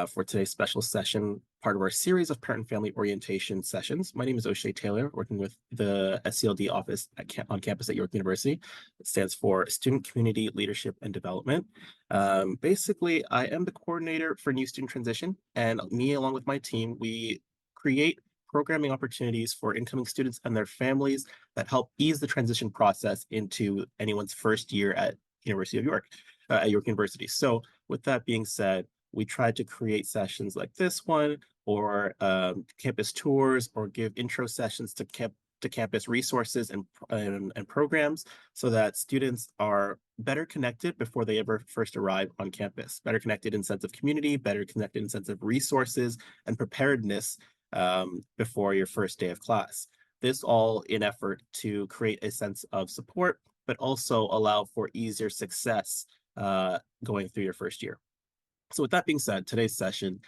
for today's special session, part of our series of parent and family orientation sessions. My name is O'Shea Taylor, working with the SCLD office on campus at York University. It stands for Student Community Leadership and Development. Basically, I am the coordinator for New Student Transition, and me, along with my team, we create programming opportunities for incoming students and their families that help ease the transition process into anyone's first year at University of York, at York University. So with that being said, we try to create sessions like this one, or campus tours, or give intro sessions to campus resources and programs, so that students are better connected before they ever first arrive on campus. Better connected in sense of community, better connected in sense of resources and preparedness before your first day of class. This all in effort to create a sense of support, but also allow for easier success going through your first year. So with that being said, today's session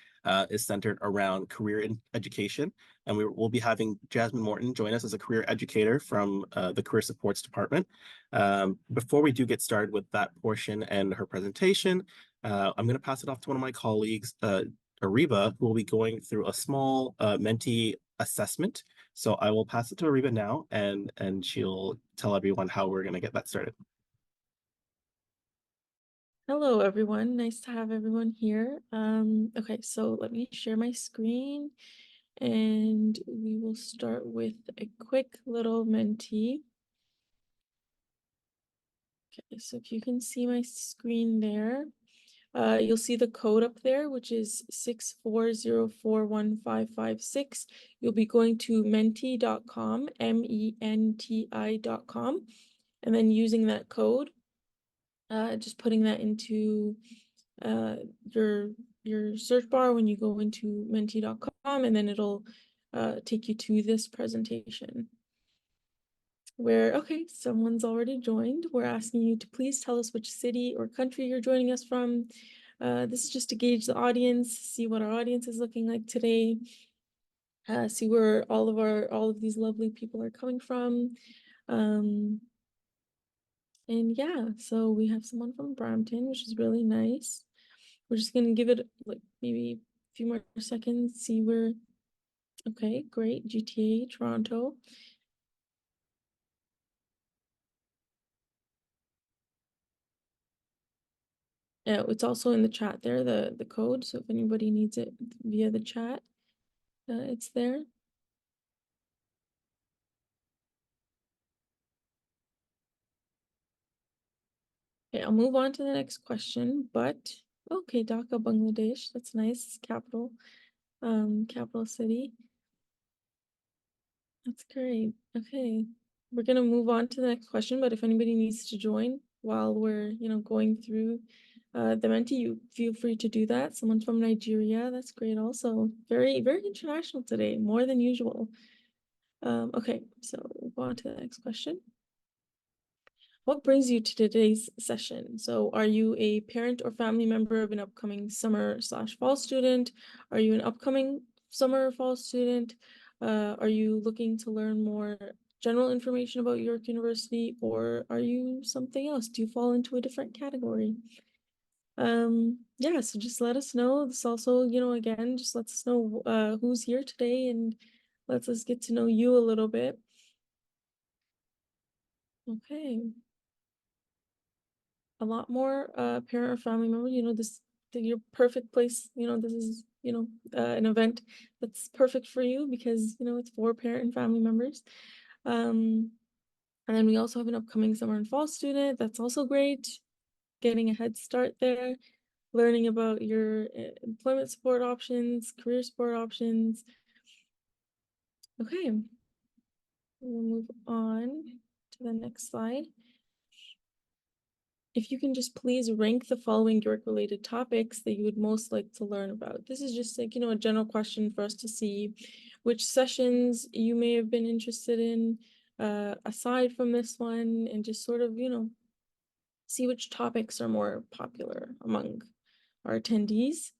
is centered around career education, and we'll be having Jasmine Morton join us as a career educator from the Career Supports Department. Before we do get started with that portion and her presentation, I'm going to pass it off to one of my colleagues, Ariba, who will be going through a small mentee assessment. So I will pass it to Ariba now, and she'll tell everyone how we're going to get that started. Hello, everyone. Nice to have everyone here. Okay, so let me share my screen and we will start with a quick little mentee. Okay, so if you can see my screen there, you'll see the code up there, which is 640415556. You'll be going to menti.com, menti.com, and then using that code, just putting that into your search bar when you go into menti.com, and then it'll take you to this presentation where, okay, someone's already joined. We're asking you to please tell us which city or country you're joining us from. This is just to gauge the audience, see what our audience is looking like today, see where all of these lovely people are coming from. And yeah, so we have someone from Brampton, which is really nice. We're just gonna give it like maybe a few more seconds, see where. Okay, great. GTA, Toronto. Yeah, it's also in the chat there, the code. So if anybody needs it via the chat, it's there. Okay, I'll move on to the next question. But okay, Dhaka, Bangladesh. That's nice. Capital city. That's great. Okay. We're gonna move on to the next question, but if anybody needs to join while we're, going through the Menti, you feel free to do that. Someone from Nigeria, that's great also. Very, very international today, more than usual. Okay, so we'll go on to the next question. What brings you to today's session? So are you a parent or family member of an upcoming summer/fall student? Are you an upcoming summer or fall student? Are you looking to learn more general information about York University, or are you something else? Do you fall into a different category? Yeah, so just let us know. This also, again, just lets us know who's here today and lets us get to know you a little bit. Okay. A lot more parent or family member, your perfect place, this is, an event that's perfect for you because, it's for parent and family members. And then we also have an upcoming summer and fall student. That's also great. Getting a head start there, learning about your employment support options, career support options. Okay, we'll move on to the next slide. If you can just please rank the following York-related topics that you would most like to learn about. This is just like, a general question for us to see which sessions you may have been interested in aside from this one, and just sort of, see which topics are more popular among our attendees.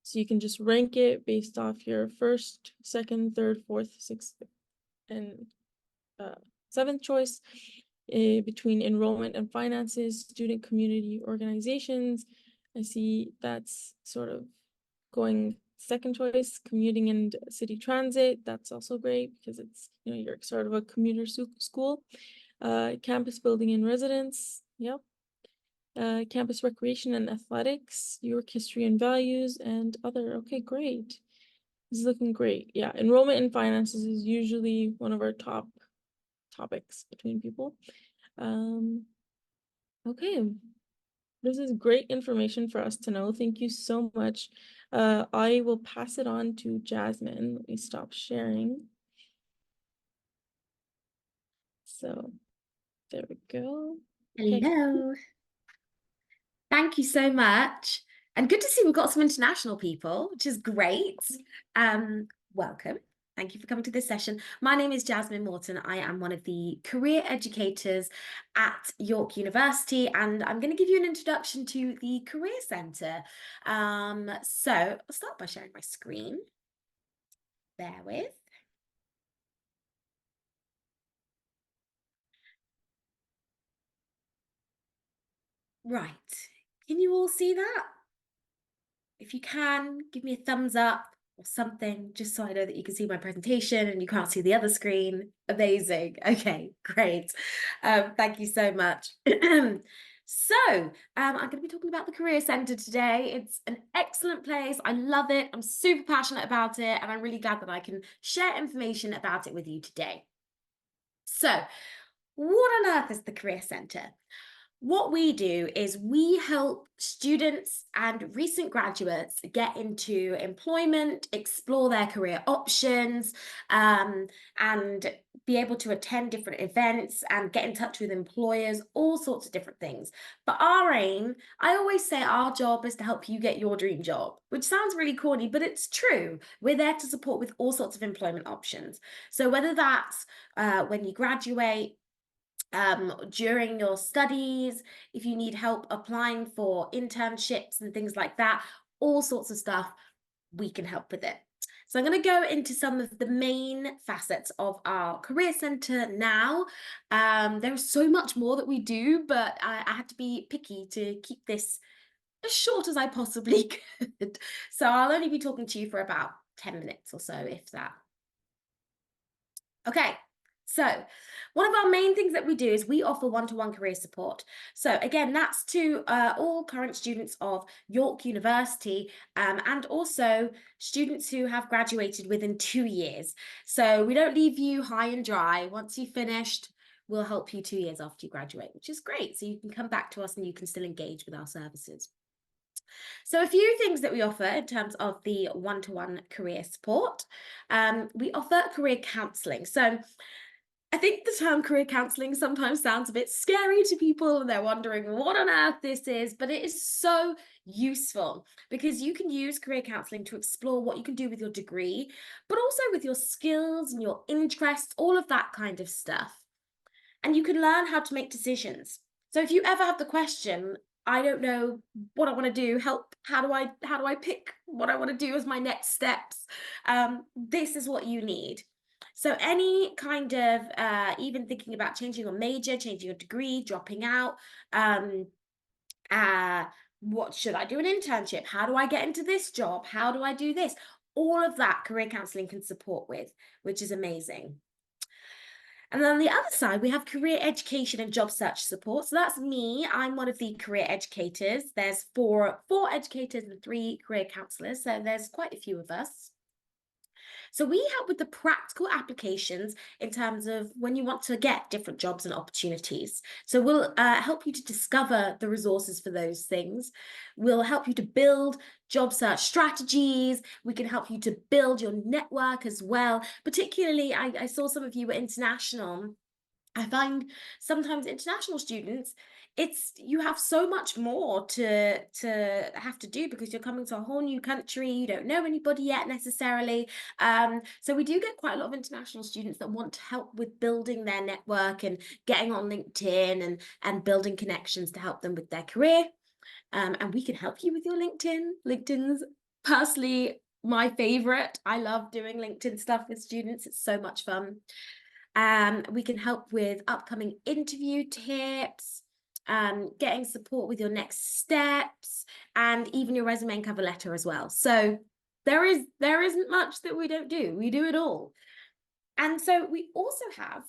So you can just rank it based off your first, second, third, fourth, sixth, and seventh choice. Between enrollment and finances, student community organizations, I see that's sort of going second choice, commuting and city transit. That's also great because it's, you're sort of a commuter school. Campus building and residence. Yep. Campus recreation and athletics, York history and values, and other. Okay, great. This is looking great. Yeah, enrollment and finances is usually one of our top topics between people. Okay, this is great information for us to know. Thank you so much. I will pass it on to Jasmine. Let me stop sharing. So there we go. Okay. Hello. Thank you so much. And good to see we've got some international people, which is great. Welcome. Thank you for coming to this session. My name is Jasmine Morton. I am one of the career educators at York University, and I'm going to give you an introduction to the Career Centre. So I'll start by sharing my screen. Bear with. Right. Can you all see that? If you can, give me a thumbs up or something, just so I know that you can see my presentation and you can't see the other screen. Amazing. Okay, great. Thank you so much. So I'm going to be talking about the Career Centre today. It's an excellent place. I love it. I'm super passionate about it, and I'm really glad that I can share information about it with you today. So what on earth is the Career Centre? What we do is we help students and recent graduates get into employment, explore their career options, and be able to attend different events and get in touch with employers, all sorts of different things. But our aim, I always say our job is to help you get your dream job, which sounds really corny, but it's true. We're there to support with all sorts of employment options. So whether that's when you graduate, during your studies, if you need help applying for internships and things like that, all sorts of stuff, we can help with it. So I'm going to go into some of the main facets of our Career Centre now. There is so much more that we do, but I had to be picky to keep this as short as I possibly could. So I'll only be talking to you for about 10 minutes or so, if that. Okay. So one of our main things that we do is we offer one-to-one career support. So again, that's to all current students of York University, and also students who have graduated within 2 years. So we don't leave you high and dry. Once you've finished, we'll help you 2 years after you graduate, which is great. So you can come back to us and you can still engage with our services. So a few things that we offer in terms of the one-to-one career support. We offer career counselling. So I think the term career counselling sometimes sounds a bit scary to people, and they're wondering what on earth this is, but it is so useful because you can use career counselling to explore what you can do with your degree, but also with your skills and your interests, all of that kind of stuff. And you can learn how to make decisions. So if you ever have the question, I don't know what I want to do, help, how do I pick what I want to do as my next steps? This is what you need. So any kind of, even thinking about changing your major, changing your degree, dropping out, what should I do an internship? How do I get into this job? How do I do this? All of that career counselling can support with, which is amazing. And then on the other side, we have career education and job search support. So that's me. I'm one of the career educators. There's four educators and 3 career counsellors. So there's quite a few of us. So we help with the practical applications in terms of when you want to get different jobs and opportunities. So we'll help you to discover the resources for those things. We'll help you to build job search strategies. We can help you to build your network as well. Particularly, I saw some of you were international. I find sometimes international students, you have so much more to have to do because you're coming to a whole new country, you don't know anybody yet necessarily. So we do get quite a lot of international students that want to help with building their network and getting on LinkedIn and building connections to help them with their career. And we can help you with your LinkedIn. LinkedIn's personally my favorite. I love doing LinkedIn stuff with students. It's so much fun. We can help with upcoming interview tips. getting support with your next steps, and even your resume and cover letter as well. So there isn't much that we don't do. We do it all. And so we also have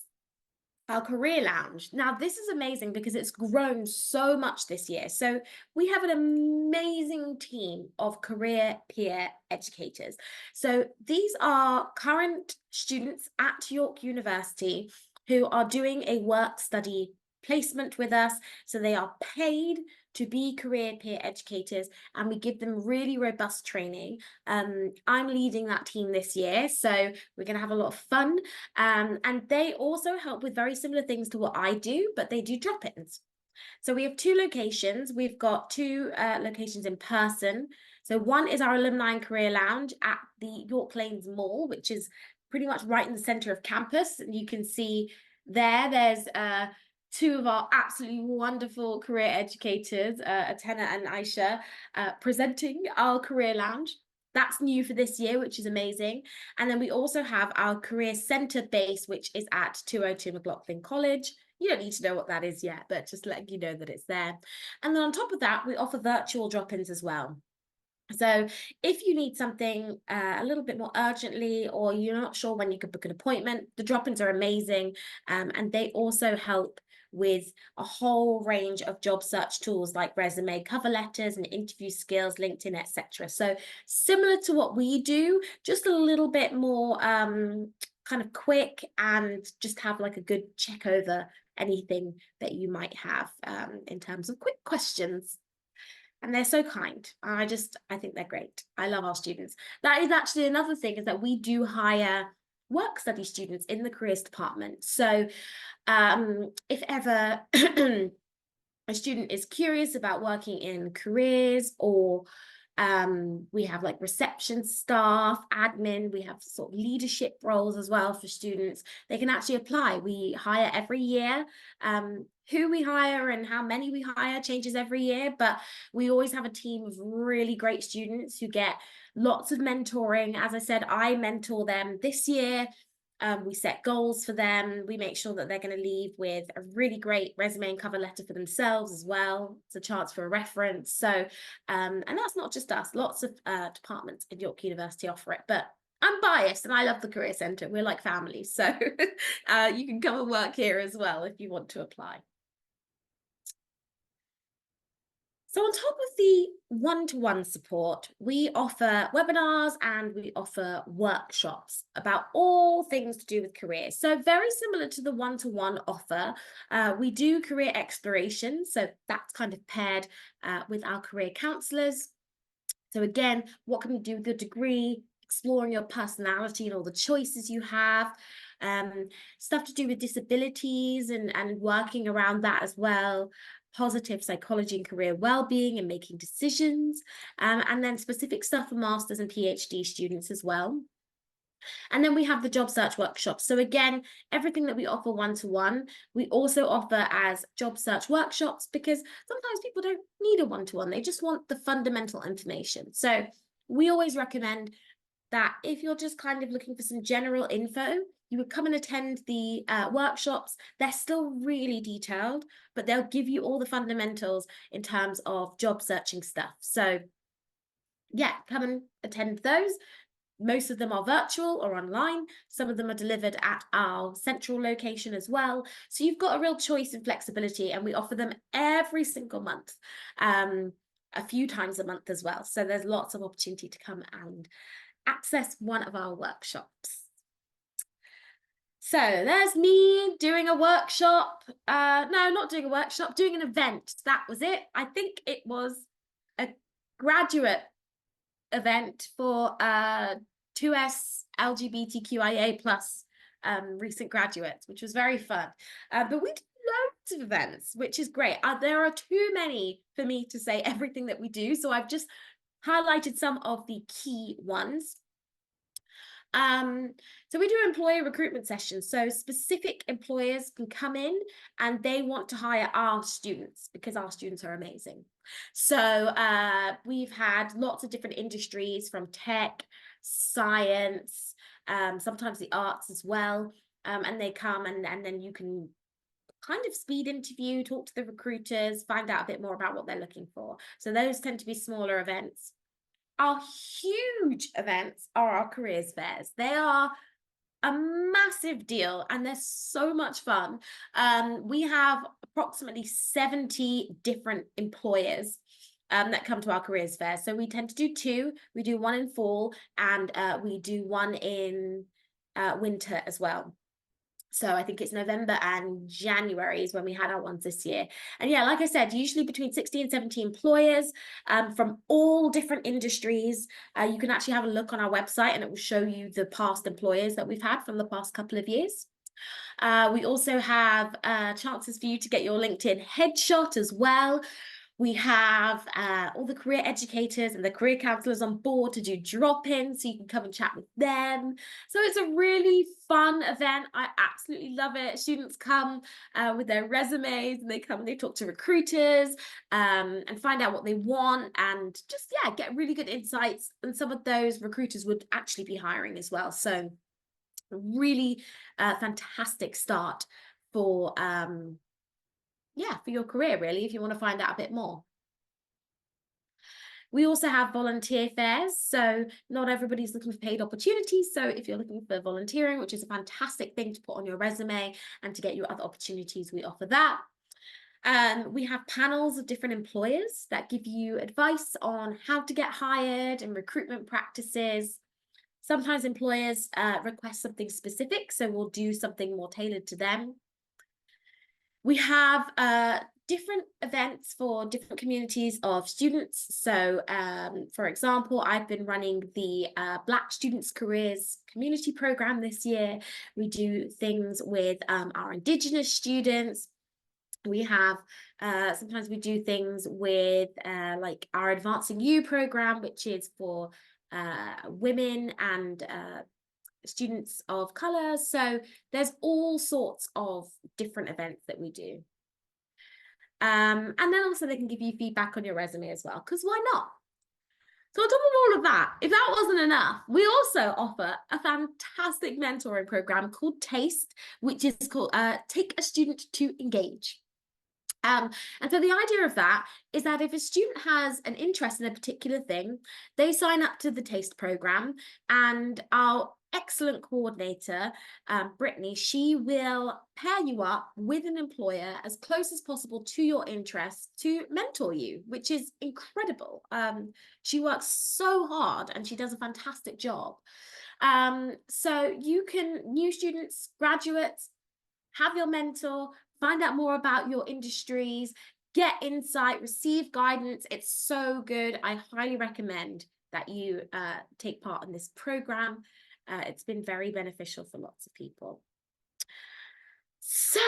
our career lounge. Now, this is amazing because it's grown so much this year. So we have an amazing team of career peer educators. So these are current students at York University who are doing a work study placement with us. So they are paid to be career peer educators, and we give them really robust training. I'm leading that team this year, so we're going to have a lot of fun. And they also help with very similar things to what I do, but they do drop-ins. So we have 2 locations. We've got 2 locations in person. So one is our Alumni and Career Lounge at the York Lanes Mall, which is pretty much right in the center of campus. And you can see there's 2 of our absolutely wonderful career educators, Atena and Aisha, presenting our career lounge. That's new for this year, which is amazing. And then we also have our career center base, which is at 202 McLaughlin College. You don't need to know what that is yet, but just letting you know that it's there. And then on top of that, we offer virtual drop-ins as well. So if you need something a little bit more urgently, or you're not sure when you could book an appointment, the drop-ins are amazing. And they also help with a whole range of job search tools like resume, cover letters, and interview skills, LinkedIn, etc. So similar to what we do, just a little bit more kind of quick, and just have like a good check over anything that you might have in terms of quick questions. And they're so kind. I think they're great. I love our students. That is actually another thing, is that we do hire work study students in the careers department. So if ever a student is curious about working in careers, or we have like reception staff, admin, we have sort of leadership roles as well for students, they can actually apply. We hire every year. Who we hire and how many we hire changes every year, but we always have a team of really great students who get lots of mentoring. As I said, I mentor them this year. We set goals for them. We make sure that they're going to leave with a really great resume and cover letter for themselves as well. It's a chance for a reference. So, and that's not just us. Lots of departments at York University offer it, but I'm biased and I love the Career Centre. We're like family. So you can come and work here as well if you want to apply. So on top of the one-to-one support, we offer webinars and we offer workshops about all things to do with careers. So very similar to the one-to-one offer, we do career exploration. So that's kind of paired with our career counsellors. So again, what can we do with your degree? Exploring your personality and all the choices you have. Stuff to do with disabilities and working around that as well. Positive psychology and career well-being and making decisions, and then specific stuff for masters and PhD students as well. And then we have the job search workshops. So again, everything that we offer one-to-one, we also offer as job search workshops, because sometimes people don't need a one-to-one, they just want the fundamental information. So we always recommend that if you're just kind of looking for some general info, you would come and attend the workshops. They're still really detailed, but they'll give you all the fundamentals in terms of job searching stuff. So yeah, come and attend those. Most of them are virtual or online. Some of them are delivered at our central location as well. So you've got a real choice and flexibility, and we offer them every single month, a few times a month as well. So there's lots of opportunity to come and access one of our workshops. So there's me doing a workshop. No, not doing a workshop, doing an event. That was it. I think it was a graduate event for 2S LGBTQIA+ recent graduates, which was very fun. But we did loads of events, which is great. There are too many for me to say everything that we do, so I've just highlighted some of the key ones. So we do employer recruitment sessions. So specific employers can come in and they want to hire our students because our students are amazing. So we've had lots of different industries, from tech, science, sometimes the arts as well. And they come and then you can kind of speed interview, talk to the recruiters, find out a bit more about what they're looking for. So those tend to be smaller events. Our huge events are our careers fairs. They are a massive deal and they're so much fun. We have approximately 70 different employers that come to our careers fair. So we tend to do 2. We do 1 in fall and we do 1 in winter as well. So I think it's November and January is when we had our ones this year. And yeah, like I said, usually between 60 and 70 employers from all different industries. You can actually have a look on our website and it will show you the past employers that we've had from the past couple of years. We also have chances for you to get your LinkedIn headshot as well. We have all the career educators and the career counselors on board to do drop-ins, so you can come and chat with them. So it's a really fun event. I absolutely love it. Students come with their resumes and they come and they talk to recruiters and find out what they want and just, yeah, get really good insights. And some of those recruiters would actually be hiring as well. So really fantastic start for for your career, really, if you want to find out a bit more. We also have volunteer fairs, so not everybody's looking for paid opportunities. So if you're looking for volunteering, which is a fantastic thing to put on your resume and to get your other opportunities, we offer that. We have panels of different employers that give you advice on how to get hired and recruitment practices. Sometimes employers request something specific, so we'll do something more tailored to them. We have different events for different communities of students. So, for example, I've been running the Black Students Careers Community Program this year. We do things with our Indigenous students. We have, sometimes we do things with like our Advancing You program, which is for women and students of color. So there's all sorts of different events that we do. And then also they can give you feedback on your resume as well, because why not? So on top of all of that, if that wasn't enough, we also offer a fantastic mentoring program called TASTE, which is called Take a Student to Engage. And so the idea of that is that if a student has an interest in a particular thing, they sign up to the TASTE program, and our excellent coordinator, Brittany, she will pair you up with an employer as close as possible to your interests to mentor you, which is incredible. She works so hard and she does a fantastic job. So you can, new students, graduates, have your mentor, find out more about your industries, get insight, receive guidance. It's so good. I highly recommend that you take part in this program. It's been very beneficial for lots of people. So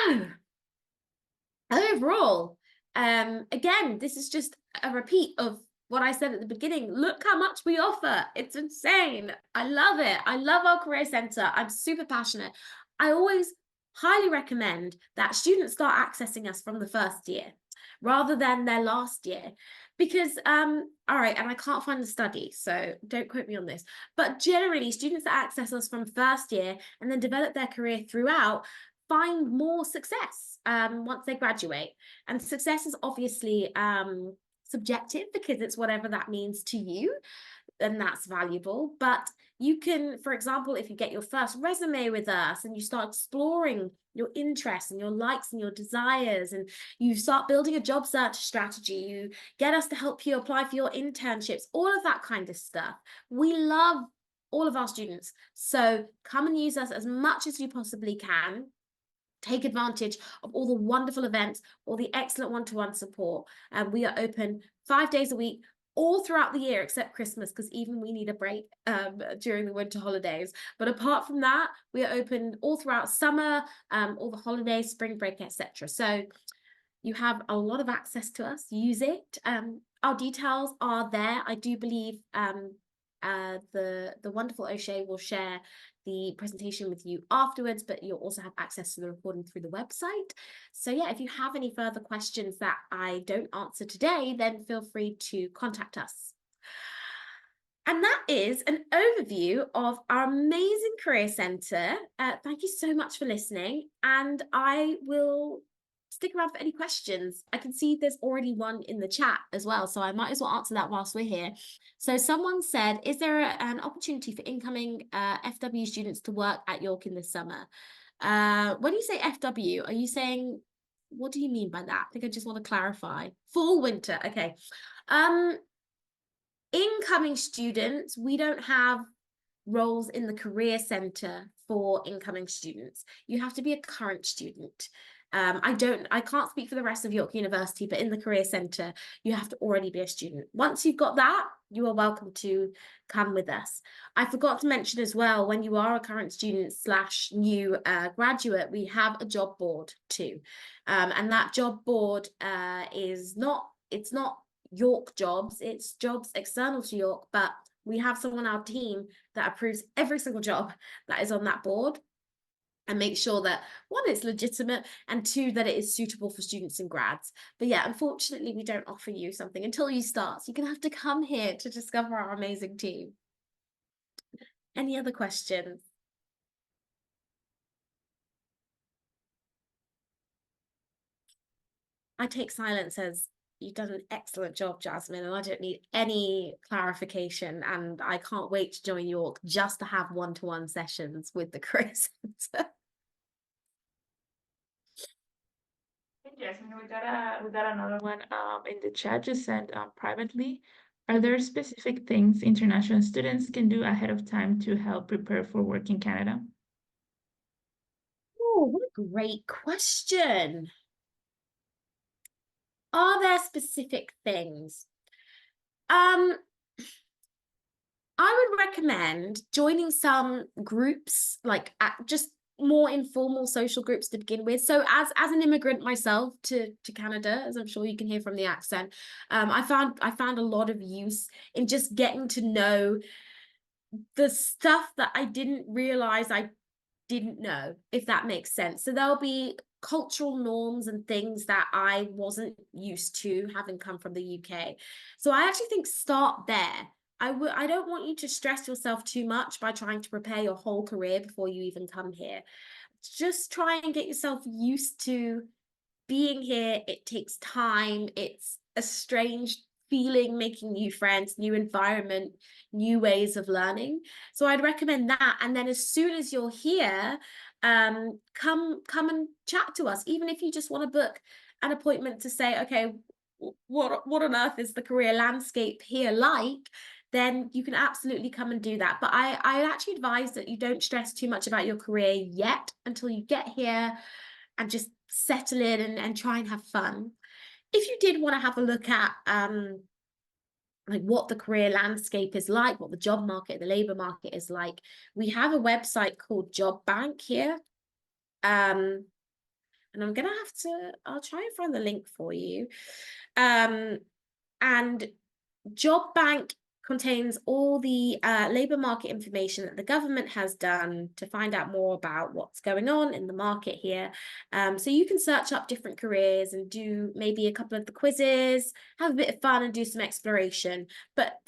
overall, again, this is just a repeat of what I said at the beginning. Look how much we offer. It's insane. I love it. I love our career center. I'm super passionate. I always highly recommend that students start accessing us from the first year rather than their last year, because all right, and I can't find the study, so don't quote me on this, but generally students that access us from first year and then develop their career throughout find more success once they graduate. And success is obviously subjective, because it's whatever that means to you, and that's valuable. But you can, for example, if you get your first resume with us and you start exploring your interests and your likes and your desires, and you start building a job search strategy, you get us to help you apply for your internships, all of that kind of stuff. We love all of our students. So come and use us as much as you possibly can. Take advantage of all the wonderful events, all the excellent one-to-one support. We are open 5 days a week, all throughout the year except Christmas, because even we need a break during the winter holidays. But apart from that, we are open all throughout summer, all the holidays, spring break, etc. So you have a lot of access to us. Use it. Our details are there. I do believe the wonderful O'Shea will share the presentation with you afterwards, but you'll also have access to the recording through the website. So yeah, if you have any further questions that I don't answer today, then feel free to contact us. And that is an overview of our amazing career center. Thank you so much for listening, and I will stick around for any questions. I can see there's already one in the chat as well, so I might as well answer that whilst we're here. So someone said, is there an opportunity for incoming FW students to work at York in the summer? When you say FW, are you saying, what do you mean by that? I think I just want to clarify. Fall, winter, okay. Incoming students, we don't have roles in the career centre for incoming students. You have to be a current student. I can't speak for the rest of York University, but in the career centre, you have to already be a student. Once you've got that, you are welcome to come with us. I forgot to mention as well, when you are a current student / new graduate, we have a job board too. And that job board it's not York jobs, it's jobs external to York, but we have someone on our team that approves every single job that is on that board and make sure that, one, it's legitimate, and two, that it is suitable for students and grads. But yeah, unfortunately, we don't offer you something until you start. So you're going to have to come here to discover our amazing team. Any other questions? I take silence as you've done an excellent job, Jasmine, and I don't need any clarification. And I can't wait to join York just to have one-to-one sessions with the career centre. Jasmine, we got another one in the chat just sent privately. Are there specific things international students can do ahead of time to help prepare for work in Canada? Oh, what a great question. Are there specific things? I would recommend joining some groups, like just more informal social groups to begin with. So as an immigrant myself to Canada, as I'm sure you can hear from the accent, I found a lot of use in just getting to know the stuff that I didn't realize I didn't know, if that makes sense. So there'll be cultural norms and things that I wasn't used to, having come from the UK. So I actually think start there. I don't want you to stress yourself too much by trying to prepare your whole career before you even come here. Just try and get yourself used to being here. It takes time. It's a strange feeling, making new friends, new environment, new ways of learning. So I'd recommend that. And then as soon as you're here, come and chat to us. Even if you just want to book an appointment to say, okay, what on earth is the career landscape here like? Then you can absolutely come and do that. But I actually advise that you don't stress too much about your career yet until you get here and just settle in and try and have fun. If you did want to have a look at like what the career landscape is like, what the job market, the labor market is like, we have a website called Job Bank here. And I'm gonna I'll try and find the link for you. And Job Bank contains all the labor market information that the government has done to find out more about what's going on in the market here. So you can search up different careers and do maybe a couple of the quizzes, have a bit of fun and do some exploration. But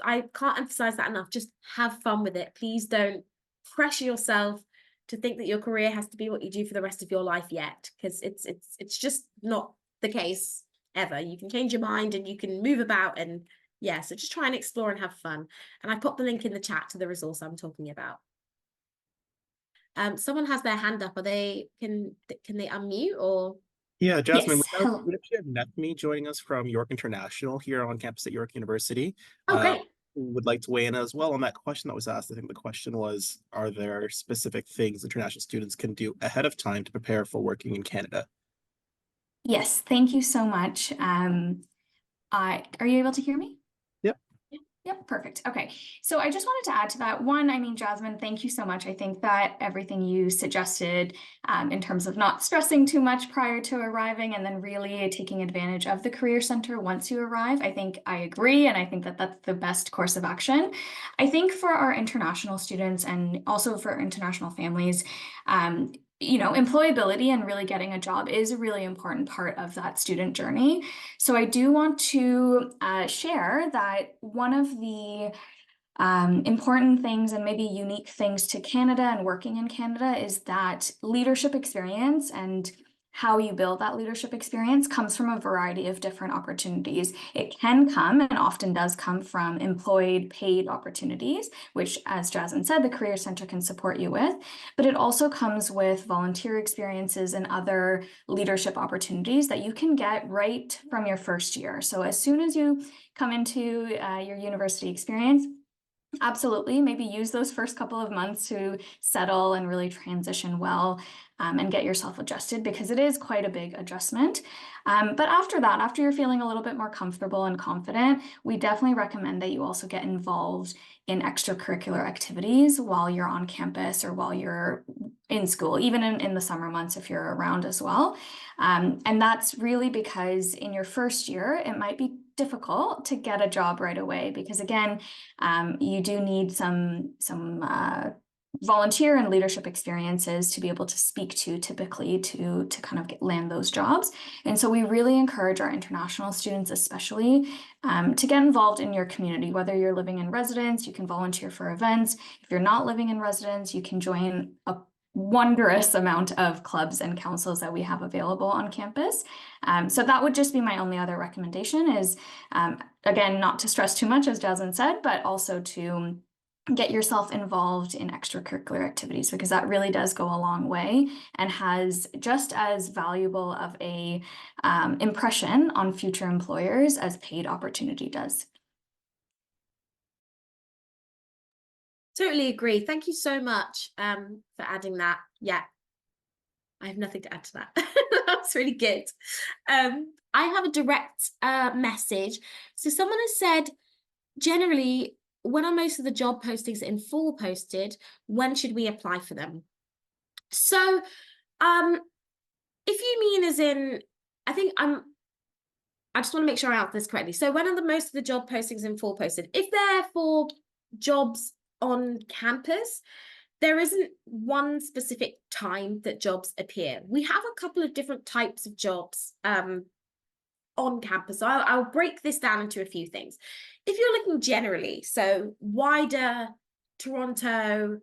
I can't emphasize that enough. Just have fun with it. Please don't pressure yourself to think that your career has to be what you do for the rest of your life yet, because it's just not the case ever. You can change your mind and you can move about, and yeah, so just try and explore and have fun. And I popped the link in the chat to the resource I'm talking about. Someone has their hand up. Can they unmute or? Yeah, Jasmine, Yes, hello. we actually have Nethmi joining us from York International here on campus at York University. Oh, great. Would like to weigh in as well on that question that was asked. I think the question was, are there specific things international students can do ahead of time to prepare for working in Canada? Yes, thank you so much. Are you able to hear me? Yep. Yep, perfect. Okay, so I just wanted to add to that. One, I mean, Jasmine, thank you so much. I think that everything you suggested in terms of not stressing too much prior to arriving and then really taking advantage of the Career Center once you arrive, I think I agree, and I think that that's the best course of action. I think for our international students and also for international families, you know, employability and really getting a job is a really important part of that student journey. So I do want to share that one of the important things and maybe unique things to Canada and working in Canada is that leadership experience and how you build that leadership experience comes from a variety of different opportunities. It can come, and often does come, from employed paid opportunities, which, as Jasmine said, the Career Center can support you with, but it also comes with volunteer experiences and other leadership opportunities that you can get right from your first year. So as soon as you come into your university experience, absolutely, maybe use those first couple of months to settle and really transition well, and get yourself adjusted, because it is quite a big adjustment. But after that, after you're feeling a little bit more comfortable and confident, we definitely recommend that you also get involved in extracurricular activities while you're on campus or while you're in school, even in the summer months if you're around as well. And that's really because in your first year, it might be difficult to get a job right away, because again, you do need some volunteer and leadership experiences to be able to speak to, typically, to kind of land those jobs. And so we really encourage our international students especially to get involved in your community. Whether you're living in residence, you can volunteer for events. If you're not living in residence, you can join a wondrous amount of clubs and councils that we have available on campus. So that would just be my only other recommendation, is again, not to stress too much, as Jasmine said, but also to get yourself involved in extracurricular activities, because that really does go a long way and has just as valuable of a impression on future employers as paid opportunity does. Totally agree. Thank you so much for adding that. Yeah, I have nothing to add to that. That's really good. I have a direct message. So someone has said, generally, when are most of the job postings in full posted? When should we apply for them? So if you mean as in, I just want to make sure I answer this correctly. So when are the most of the job postings in full posted? If they're for jobs on campus, there isn't one specific time that jobs appear. We have a couple of different types of jobs on campus. So I'll break this down into a few things. If you're looking generally, so wider Toronto,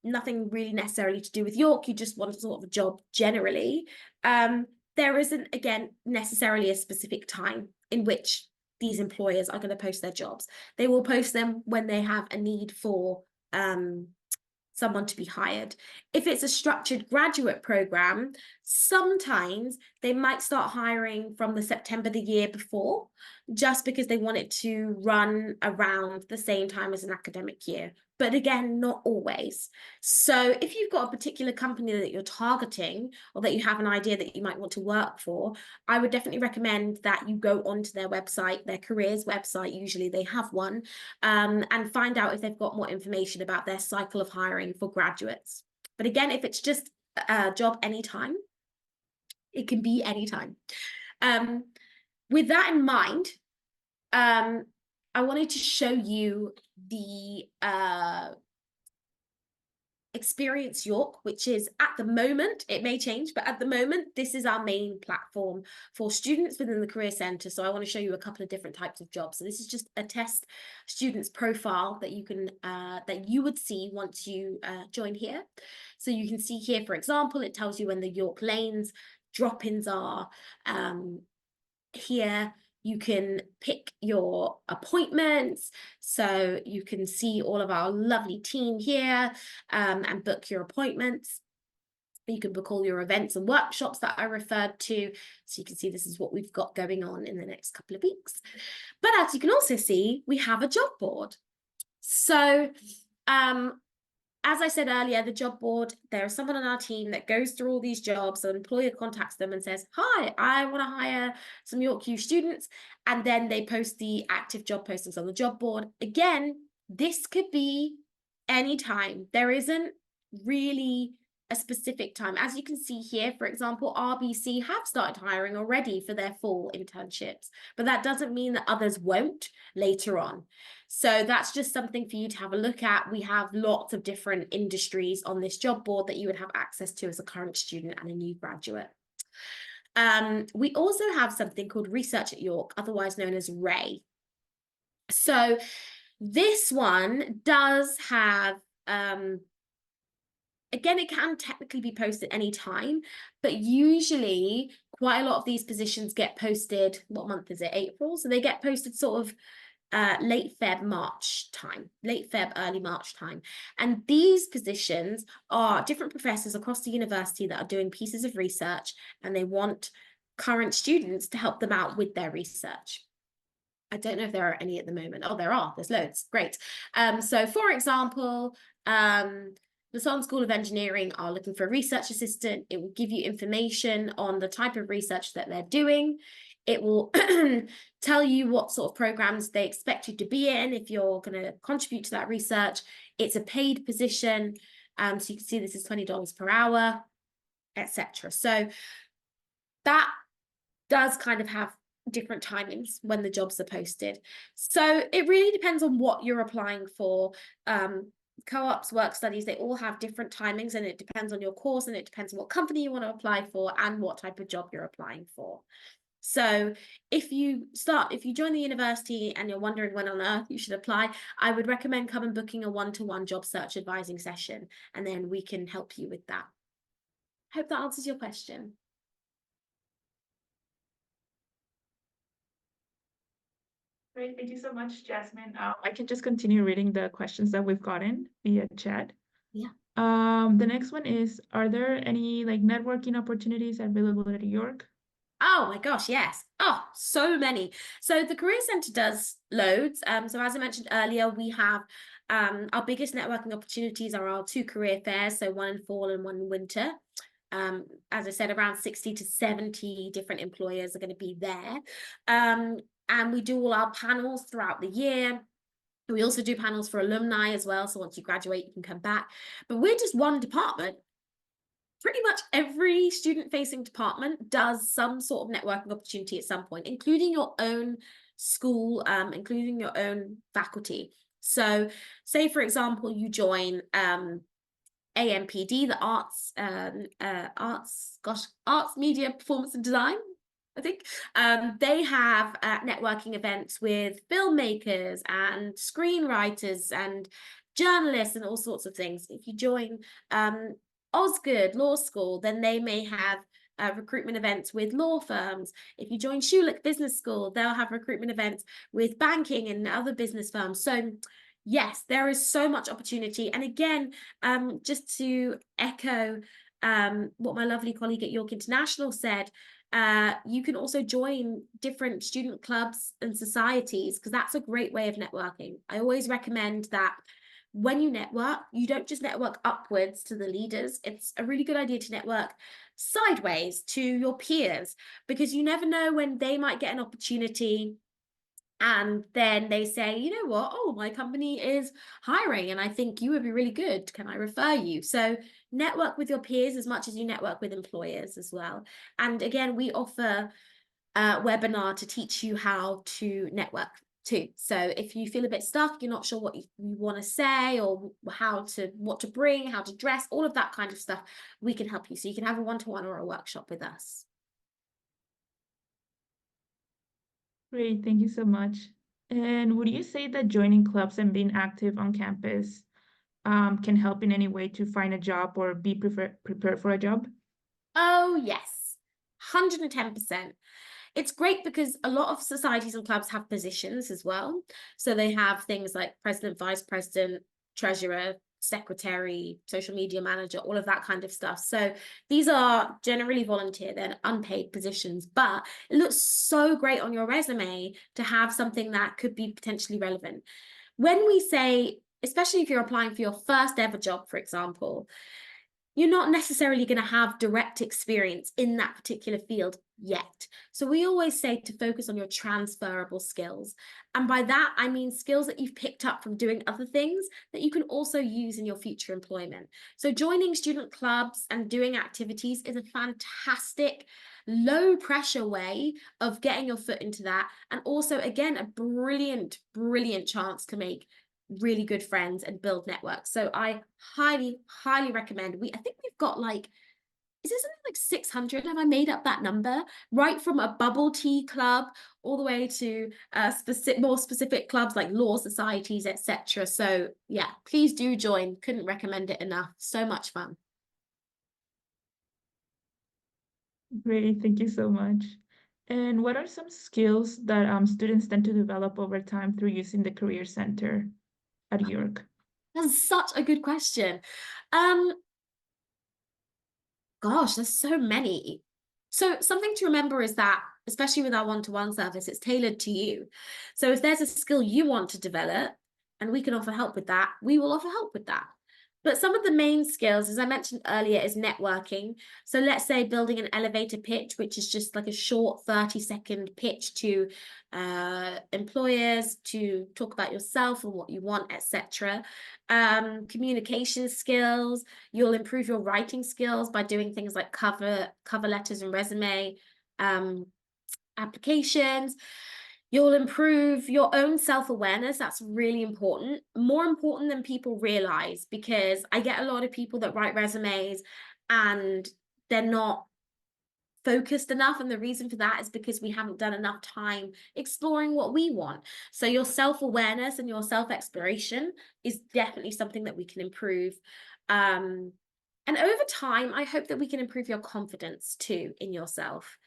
nothing really necessarily to do with York, you just want sort of a job generally, there isn't, again, necessarily a specific time in which these employers are going to post their jobs. They will post them when they have a need for someone to be hired. If it's a structured graduate program, sometimes they might start hiring from the September the year before, just because they want it to run around the same time as an academic year. But again, not always. So if you've got a particular company that you're targeting, or that you have an idea that you might want to work for, I would definitely recommend that you go onto their website, their careers website, usually they have one, and find out if they've got more information about their cycle of hiring for graduates. But again, if it's just a job anytime, it can be anytime. With that in mind, I wanted to show you the Experience York, which is, at the moment, it may change, but at the moment, this is our main platform for students within the Career Centre. So I want to show you a couple of different types of jobs. So this is just a test student's profile that you can that you would see once you join here. So you can see here, for example, it tells you when the York Lanes drop-ins are. Here you can pick your appointments, so you can see all of our lovely team here, and book your appointments. You can book all your events and workshops that I referred to, so you can see this is what we've got going on in the next couple of weeks. But as you can also see, we have a job board. So as I said earlier, the job board, there is someone on our team that goes through all these jobs. So an employer contacts them and says, hi, I want to hire some York U students. And then they post the active job postings on the job board. Again, this could be any time. There isn't really a specific time. As you can see here, for example, RBC have started hiring already for their fall internships, but that doesn't mean that others won't later on. So that's just something for you to have a look at. We have lots of different industries on this job board that you would have access to as a current student and a new graduate. We also have something called Research at York, otherwise known as RAY. So this one does have again, it can technically be posted any time, but usually quite a lot of these positions get posted, what month is it? April. So they get posted sort of late Feb, March time, late Feb, early March time. And these positions are different professors across the university that are doing pieces of research, and they want current students to help them out with their research. I don't know if there are any at the moment. Oh, there are. There's loads. Great. So for example, the Salon School of Engineering are looking for a research assistant. It will give you information on the type of research that they're doing. It will tell you what sort of programs they expect you to be in if you're going to contribute to that research. It's a paid position. So you can see this is $20 per hour, etc. So that does kind of have different timings when the jobs are posted. So it really depends on what you're applying for. Co-ops, work studies, they all have different timings, and it depends on your course, and it depends on what company you want to apply for and what type of job you're applying for. So if you join the university and you're wondering when on earth you should apply, I would recommend come and booking a one-to-one job search advising session, and then we can help you with that. Hope that answers your question. Great, thank you so much, Jasmine. I can just continue reading the questions that we've gotten via chat. Yeah. The next one is, are there any like networking opportunities available at York? Oh my gosh, yes. Oh, so many. So the Career Centre does loads. So as I mentioned earlier, we have our biggest networking opportunities are our 2 career fairs, so one in fall and one in winter. As I said, around 60 to 70 different employers are going to be there. And we do all our panels throughout the year. We also do panels for alumni as well. So once you graduate, you can come back. But we're just one department. Pretty much every student-facing department does some sort of networking opportunity at some point, including your own school, including your own faculty. So say, for example, you join AMPD, the arts, media, performance and design, I think. They have networking events with filmmakers and screenwriters and journalists and all sorts of things. If you join Osgood Law School, then they may have recruitment events with law firms. If you join Schulich Business School, they'll have recruitment events with banking and other business firms. So yes, there is so much opportunity. And again, just to echo what my lovely colleague at York International said, you can also join different student clubs and societies, because that's a great way of networking. I always recommend that when you network, you don't just network upwards to the leaders. It's a really good idea to network sideways to your peers, because you never know when they might get an opportunity and then they say, you know what, oh, my company is hiring and I think you would be really good. Can I refer you? So network with your peers as much as you network with employers as well. And again, we offer a webinar to teach you how to network too. So if you feel a bit stuck, you're not sure what you want to say or what to bring, how to dress, all of that kind of stuff, we can help you. So you can have a one-to-one or a workshop with us. Great, thank you so much. And would you say that joining clubs and being active on campus can help in any way to find a job or be prepared for a job? Oh, yes, 110%. It's great because a lot of societies and clubs have positions as well. So they have things like president, vice president, treasurer, secretary, social media manager, all of that kind of stuff. So these are generally volunteer, they're unpaid positions, but it looks so great on your resume to have something that could be potentially relevant. When we say, especially if you're applying for your first ever job, for example, you're not necessarily going to have direct experience in that particular field yet. So we always say to focus on your transferable skills. And by that, I mean skills that you've picked up from doing other things that you can also use in your future employment. So joining student clubs and doing activities is a fantastic, low pressure way of getting your foot into that. And also, again, a brilliant, brilliant chance to make really good friends and build networks. So I highly recommend. I think we've got like is it something like 600? Have I made up that number? Right from a bubble tea club all the way to more specific clubs like law societies, etc. So yeah, please do join. Couldn't recommend it enough. So much fun. Great, thank you so much. And what are some skills that students tend to develop over time through using the Career Center at York? That's such a good question. Gosh, there's so many. So something to remember is that, especially with our one-to-one service, it's tailored to you. So if there's a skill you want to develop and we can offer help with that, we will offer help with that. But some of the main skills, as I mentioned earlier, is networking. So let's say building an elevator pitch, which is just like a short 30-second pitch to employers to talk about yourself and what you want, etc. Communication skills. You'll improve your writing skills by doing things like cover letters and resume applications. You'll improve your own self-awareness. That's really important, more important than people realize, because I get a lot of people that write resumes and they're not focused enough. And the reason for that is because we haven't done enough time exploring what we want. So your self-awareness and your self-exploration is definitely something that we can improve. And over time, I hope that we can improve your confidence too in yourself.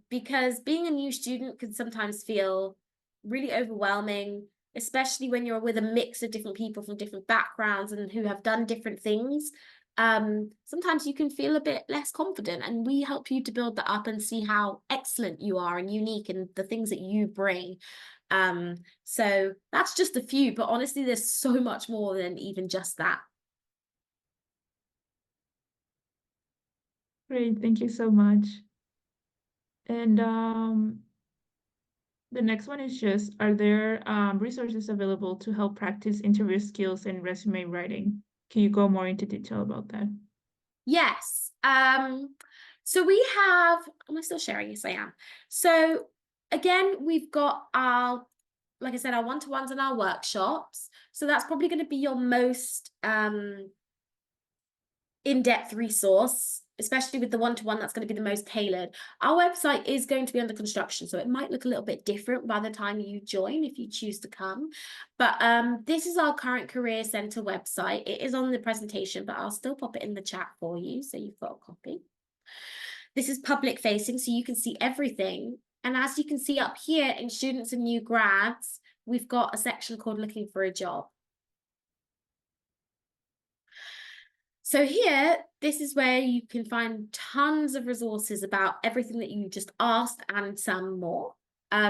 Because being a new student can sometimes feel really overwhelming, especially when you're with a mix of different people from different backgrounds and who have done different things. Sometimes you can feel a bit less confident, and we help you to build that up and see how excellent you are and unique and the things that you bring. So that's just a few, but honestly, there's so much more than even just that. Great, thank you so much. And the next one is just, are there resources available to help practice interview skills and resume writing? Can you go more into detail about that? Yes. So we have, am I still sharing? Yes, I am. So again, we've got our, like I said, our one-to-ones and our workshops. So that's probably going to be your most in-depth resource, especially with the one-to-one. That's going to be the most tailored. Our website is going to be under construction, so it might look a little bit different by the time you join if you choose to come. But this is our current Career Center website. It is on the presentation, but I'll still pop it in the chat for you, so you've got a copy. This is public facing, so you can see everything. And as you can see up here in students and new grads, we've got a section called Looking for a Job. So here, this is where you can find tons of resources about everything that you just asked and some more.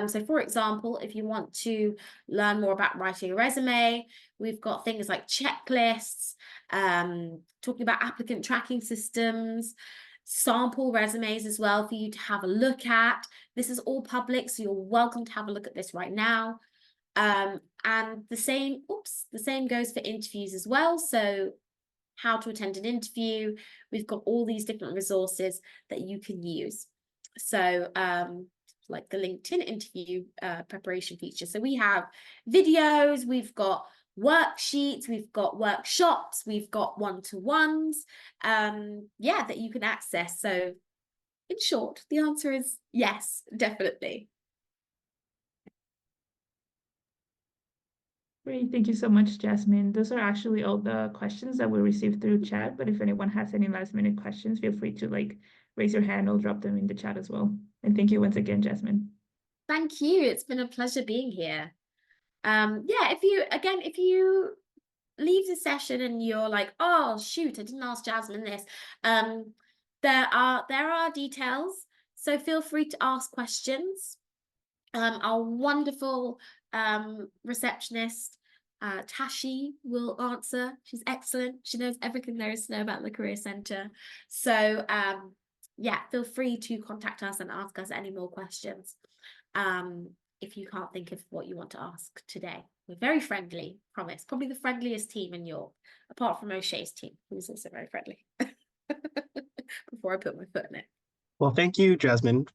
So for example, if you want to learn more about writing a resume, we've got things like checklists, talking about applicant tracking systems, sample resumes as well for you to have a look at. This is all public, so you're welcome to have a look at this right now. And the same goes for interviews as well. So how to attend an interview. We've got all these different resources that you can use. So like the LinkedIn interview preparation feature. So we have videos, we've got worksheets, we've got workshops, we've got one-to-ones, that you can access. So in short, the answer is yes, definitely. Great, thank you so much, Jasmine. Those are actually all the questions that we received through chat, but if anyone has any last minute questions, feel free to raise your hand or drop them in the chat as well. And thank you once again, Jasmine. Thank you. It's been a pleasure being here. If you leave the session and you're like, oh shoot, I didn't ask Jasmine this, there are details, so feel free to ask questions. Our wonderful receptionist Tashi will answer. She's excellent. She knows everything there is to know about the Career Center. So feel free to contact us and ask us any more questions if you can't think of what you want to ask today. We're very friendly, promise. Probably the friendliest team in York, apart from O'Shea's team, who's also very friendly. Before I put my foot in it. Well, thank you, Jasmine.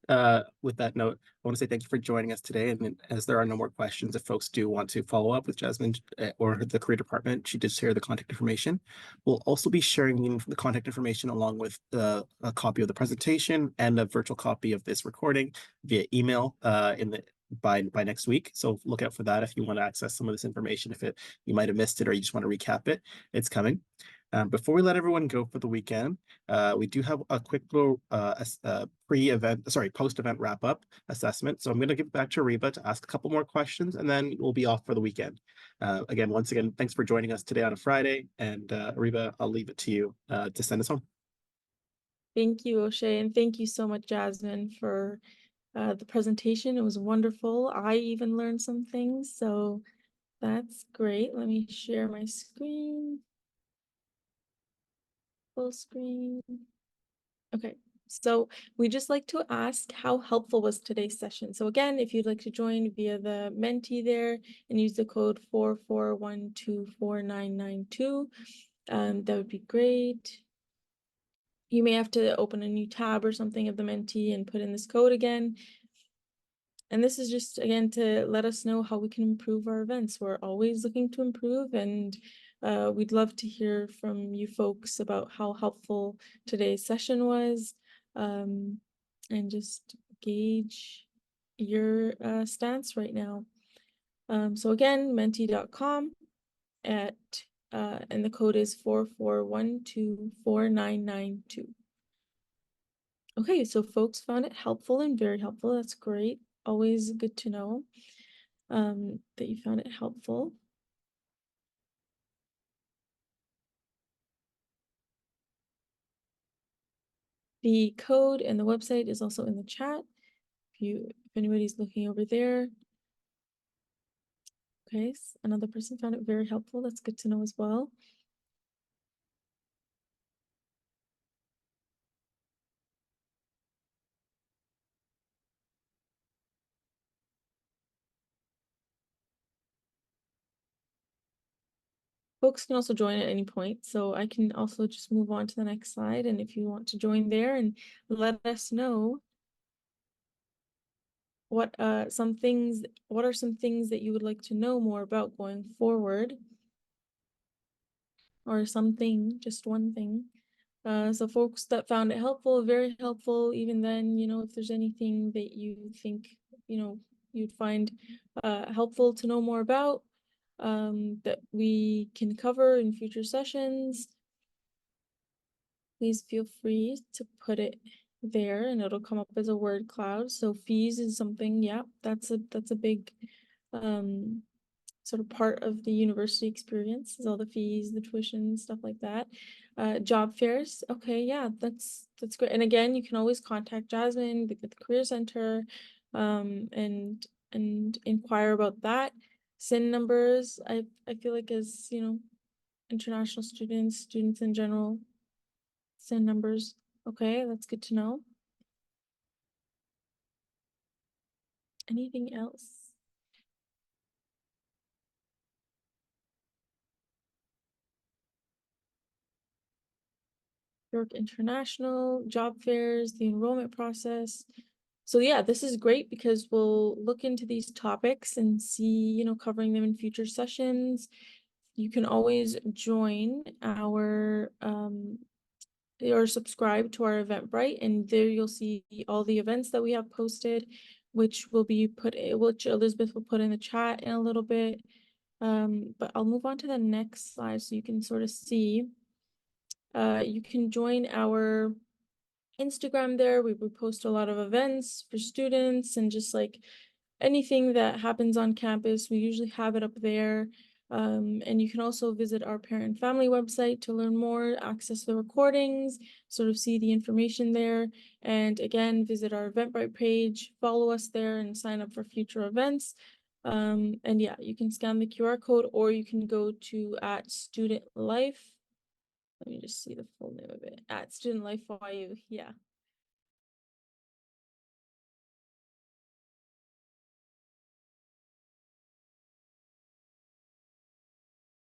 With that note, I want to say thank you for joining us today. And as there are no more questions, if folks do want to follow up with Jasmine or the career department, she did share the contact information. We'll also be sharing the contact information along with a copy of the presentation and a virtual copy of this recording via email by next week. So look out for that if you want to access some of this information. If you might have missed it or you just want to recap it, it's coming. Before we let everyone go for the weekend, we do have a quick little post-event wrap-up assessment. So I'm going to give it back to Ariba to ask a couple more questions, and then we'll be off for the weekend. Once again, thanks for joining us today on a Friday. And Ariba, I'll leave it to you to send us home. Thank you, O'Shea, and thank you so much, Jasmine, for the presentation. It was wonderful. I even learned some things, so that's great. Let me share my screen. Full screen. Okay, so we just like to ask, how helpful was today's session? So again, if you'd like to join via the Menti there and use the code 44124992, that would be great. You may have to open a new tab or something of the Menti and put in this code again. And this is just, again, to let us know how we can improve our events. We're always looking to improve, and we'd love to hear from you folks about how helpful today's session was, and just gauge your stance right now. So again, menti.com and the code is 44124992. Okay, so folks found it helpful and very helpful. That's great. Always good to know that you found it helpful. The code and the website is also in the chat if anybody's looking over there. Okay, another person found it very helpful. That's good to know as well. Folks can also join at any point, so I can also just move on to the next slide. And if you want to join there and let us know what are some things that you would like to know more about going forward, or something, just one thing. So folks that found it helpful, very helpful, even then, if there's anything that you think, you'd find helpful to know more about, that we can cover in future sessions, please feel free to put it there and it'll come up as a word cloud. So fees is something, yeah, that's a big sort of part of the university experience, is all the fees, the tuition, stuff like that. Job fairs, okay, yeah, that's great. And again, you can always contact Jasmine at the Career Center and inquire about that. SIN numbers, I feel like, as international students in general, SIN numbers, okay, that's good to know. Anything else? York International, job fairs, the enrollment process. So yeah, this is great because we'll look into these topics and see, covering them in future sessions. You can always join our or subscribe to our Eventbrite, and there you'll see all the events that we have posted, which Elizabeth will put in the chat in a little bit. But I'll move on to the next slide so you can sort of see. You can join our Instagram there. We post a lot of events for students and just like anything that happens on campus. We usually have it up there. And you can also visit our parent and family website to learn more, access the recordings, sort of see the information there. And again, visit our Eventbrite page, follow us there and sign up for future events. And yeah, you can scan the QR code or you can go to @StudentLife. Let me just see the full name of it. @StudentLife YU. Yeah,